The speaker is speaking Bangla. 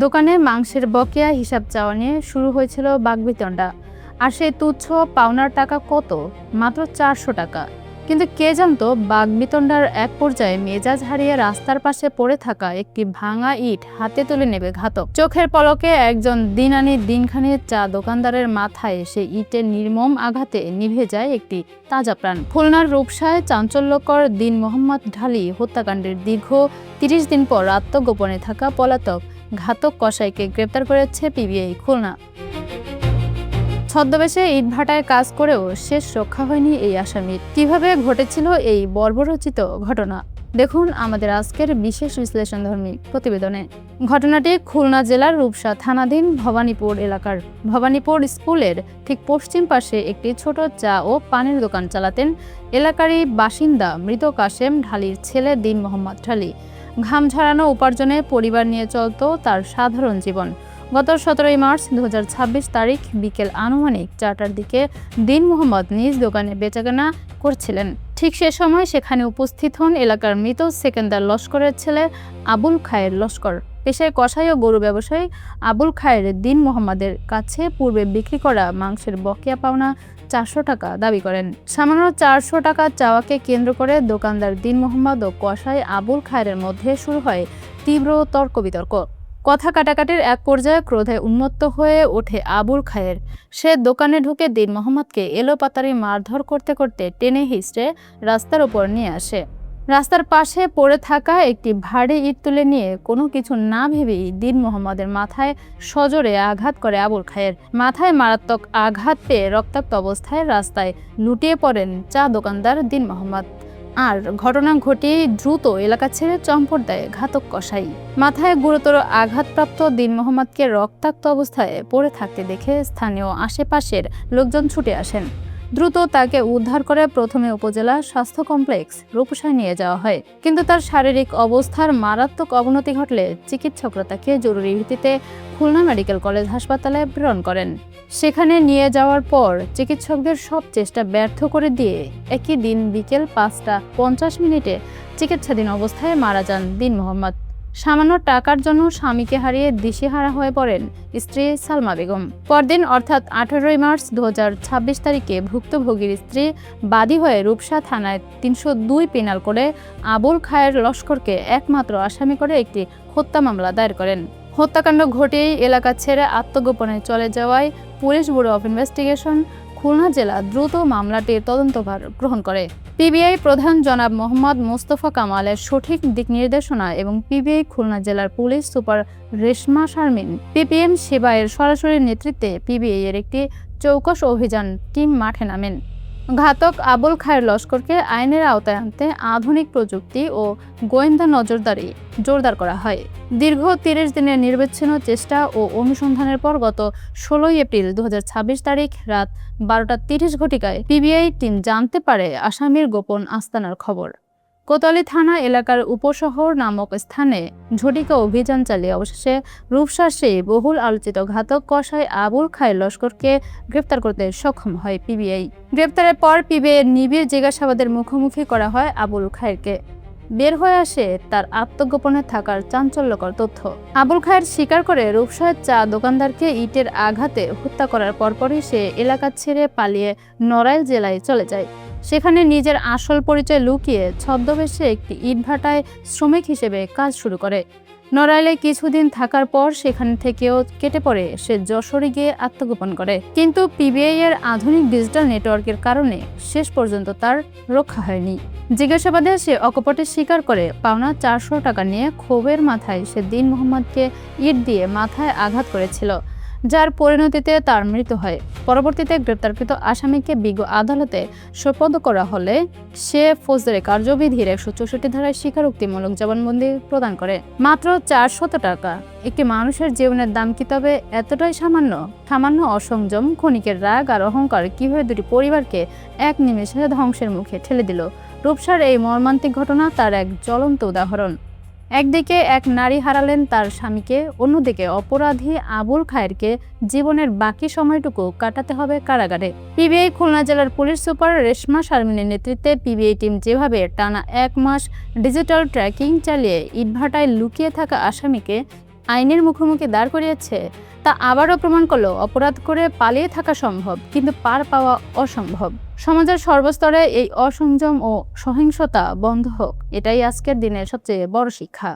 দোকানে মাংসের বকেয়া হিসাব চাওয়া নিয়ে শুরু হয়েছিল বাকবিতণ্ডা। আর সেই তুচ্ছ পাওনার টাকা কত? মাত্র 400 টাকা। কিন্তু কে জানতো বাকবিতণ্ডার এক পর্যায়ে মেজাজ হারিয়ে রাস্তার পাশে পড়ে থাকা একটি ভাঙা ইট হাতে তুলে নেবে ঘাতক। চোখের পলকে একজন দিন আনি দিনখানি চা দোকানদারের মাথায় সেই ইটের নির্মম আঘাতে নিভে যায় একটি তাজা প্রাণ। খুলনার রূপসায় চাঞ্চল্যকর দিন মোহাম্মদ ঢালী হত্যাকাণ্ডের দীর্ঘ 30 দিন পর আত্মগোপনে থাকা পলাতক ঘাতক কসাইকে গ্রেপ্তার করেছে পিবিআই খুলনা। ছদ্মবেশে ইটভাটায় কাজ করেও শেষ রক্ষা হয়নি এই আসামির। কিভাবে ঘটেছিল এই বর্বরোচিত ঘটনা, দেখুন আমাদের আজকের বিশেষ বিশ্লেষণধর্মী প্রতিবেদনে। ঘটনাটি খুলনা জেলার রূপসা থানাধীন ভবানীপুর এলাকার। ভবানীপুর স্কুলের ঠিক পশ্চিম পাশে একটি ছোট চা ও পানির দোকান চালাতেন এলাকারই বাসিন্দা মৃত কাশেম ঢালীর ছেলে দিন মোহাম্মদ ঢালী। ঘাম ঝরানো উপার্জনে পরিবার নিয়ে চলত তার সাধারণ জীবন। গত 17 মার্চ 2026 তারিখ বিকেল আনুমানিক 4টার দিকে দিন মোহাম্মদ নিজ দোকানে বেচাকেনা করছিলেন। ঠিক সে সময় সেখানে উপস্থিত হন এলাকার মৃত সেকেন্দার লস্করের ছেলে আবুল খায়ের লস্কর। পেশায় কসাই ও গরু ব্যবসায়ী আবুল খায়ের দিন মোহাম্মদের কাছে পূর্বে বিক্রি করা মাংসের বকেয়া পাওনা 400 টাকা দাবি করেন। সামান্য 400 টাকা চাওয়াকে কেন্দ্র করে দোকানদার দিন মোহাম্মদ ও কসাই আবুল খায়ের মধ্যে শুরু হয় তীব্র তর্ক বিতর্ক। কথা কাটাকাটির এক পর্যায়ে ক্রোধে উন্মত্ত হয়ে ওঠে আবুল খায়ের। সে দোকানে ঢুকে দিন মোহাম্মদকে এলোপাতাড়ি মারধর করতে করতে টেনে হিঁচড়ে রাস্তার উপর নিয়ে আসে। রাস্তার পাশে পড়ে থাকা একটি ভারী ইট তুলে নিয়ে কোনো কিছু না ভেবেই দিন মোহাম্মদের মাথায় সজোরে আঘাত করে আবুল খায়ের। মাথায় মারাত্মক আঘাত পেয়ে রক্তাক্ত অবস্থায় রাস্তায় লুটিয়ে পড়েন চা দোকানদার দিন মোহাম্মদ। আর ঘটনা ঘটিয়ে দ্রুত এলাকা ছেড়ে চম্পট দেয় ঘাতক কসাই। মাথায় গুরুতর আঘাতপ্রাপ্ত দিন মোহাম্মদকে রক্তাক্ত অবস্থায় পড়ে থাকতে দেখে স্থানীয় আশেপাশের লোকজন ছুটে আসেন। দ্রুত তাকে উদ্ধার করে প্রথমে উপজেলা স্বাস্থ্য কমপ্লেক্স রূপসায় নিয়ে যাওয়া হয়। কিন্তু তার শারীরিক অবস্থার মারাত্মক অবনতি ঘটলে চিকিৎসকরা তাকে জরুরি ভিত্তিতে খুলনা মেডিকেল কলেজ হাসপাতালে প্রেরণ করেন। সেখানে নিয়ে যাওয়ার পর চিকিৎসকদের সব চেষ্টা ব্যর্থ করে দিয়ে একই দিন বিকেল 5টা 50 চিকিৎসাধীন অবস্থায় মারা যান দিন মোহাম্মদ। সামান্য টাকার জন্য স্বামীকে হারিয়ে দিশেহারা হয়ে পড়েন স্ত্রী সালমা বেগম। পরদিন অর্থাৎ 18 মার্চ 2026 তারিখে ভুক্তভোগীর স্ত্রী বাদী হয়ে রূপসা থানায় 302 পেনাল করে আবুল খায়ের লস্করকে একমাত্র আসামি করে একটি হত্যা মামলা দায়ের করেন। হত্যাকাণ্ড ঘটেই এলাকা ছেড়ে আত্মগোপনে চলে যাওয়ায় police bureau of investigation Khulna জেলা দ্রুত মামলাটির তদন্তভার গ্রহণ করে। পিবিআই প্রধান জনাব মোহাম্মদ মোস্তফা কামালের সঠিক দিক নির্দেশনা এবং পিবিআই খুলনা জেলার police super Reshma Sharmin PPM সেবায়ের সরাসরি নেতৃত্বে পিবিআই এর একটি চৌকস অভিযান টিম মাঠে নামেন। ঘাতক আবুল খায়ের লস্করকে আইনের আওতায় আনতে আধুনিক প্রযুক্তি ও গোয়েন্দা নজরদারি জোরদার করা হয়। দীর্ঘ 30 দিনের নির্বিচ্ছিন্ন চেষ্টা ও অনুসন্ধানের পর গত 16 এপ্রিল 2026 তারিখ রাত 12টা 30 পিবিআই টিম জানতে পারে আসামির গোপন আস্তানার খবর। কোতোয়ালি থানা এলাকার উপশহর নামক স্থানে ঝটিকা অভিযান চালিয়ে অবশেষে রূপসার সেই বহুল আলোচিত ঘাতক কসাই আবুল খায়ের লস্করকে গ্রেফতার করতে সক্ষম হয় পিবিআই। গ্রেফতারের পর পিবিআইয়ের নিবিড় জিজ্ঞাসাবাদের মুখোমুখি করা হয় আবুল খায়েরকে। বের হয়ে আসে তার আত্মগোপনে থাকার চাঞ্চল্যকর তথ্য। আবুল খায়ের স্বীকার করে রূপসার চা দোকানদারকে ইটের আঘাতে হত্যা করার পরপরই সে এলাকা ছেড়ে পালিয়ে নড়াইল জেলায় চলে যায়। সেখানে নিজের আসল পরিচয় লুকিয়ে ছদ্মবেশে একটি ইটভাটায় শ্রমিক হিসেবে কাজ শুরু করে। নড়াইলে কিছুদিন থাকার পর সেখান থেকেও কেটে পড়ে সে যশোরে গিয়ে আত্মগোপন করে। কিন্তু পিবিআই এর আধুনিক ডিজিটাল নেটওয়ার্কের কারণে শেষ পর্যন্ত তার রক্ষা হয়নি। জিজ্ঞাসাবাদে সে অকপটে স্বীকার করে পাওনা 400 টাকা নিয়ে ক্ষোভের মাথায় সে দিন মোহাম্মদকে ইট দিয়ে মাথায় আঘাত করেছিল, যার পরিণতিতে তার মৃত্যু হয়। পরবর্তীতে গ্রেপ্তারকৃত আসামিকে বিজ্ঞ আদালতে সোপর্দ করা হলে সে ফৌজদারি কার্যবিধির 164 ধারায় স্বীকারোক্তিমূলক জবানবন্দি প্রদান করে। মাত্র 400 টাকা। একটি মানুষের জীবনের দাম কি তবে এতটাই সামান্য? সামান্য অসংযম, ক্ষণিকের রাগ আর অহংকার কিভাবে দুটি পরিবারকে এক নিমেষে ধ্বংসের মুখে ঠেলে দিল। রূপসার এই মর্মান্তিক ঘটনা তার এক জ্বলন্ত উদাহরণ। একদিকে এক নারী হারালেন তার স্বামীকে, অন্যদিকে অপরাধী আবুল খায়েরকে জীবনের বাকি সময়টুকু কাটাতে হবে কারাগারে। পিবিআই খুলনা জেলার পুলিশ সুপার রেশমা শারমিনের নেতৃত্বে পিবিআই টিম যেভাবে টানা 1 মাস ডিজিটাল ট্র্যাকিং চালিয়ে ইটভাটায় লুকিয়ে থাকা আসামিকে আইনের মুখোমুখি দাঁড় করিয়েছে, তা আবারও প্রমাণ করলো অপরাধ করে পালিয়ে থাকা সম্ভব, কিন্তু পার পাওয়া অসম্ভব। সমাজের সর্বস্তরে এই অসংযম ও সহিংসতা বন্ধ হোক, এটাই আজকের দিনের সবচেয়ে বড় শিক্ষা।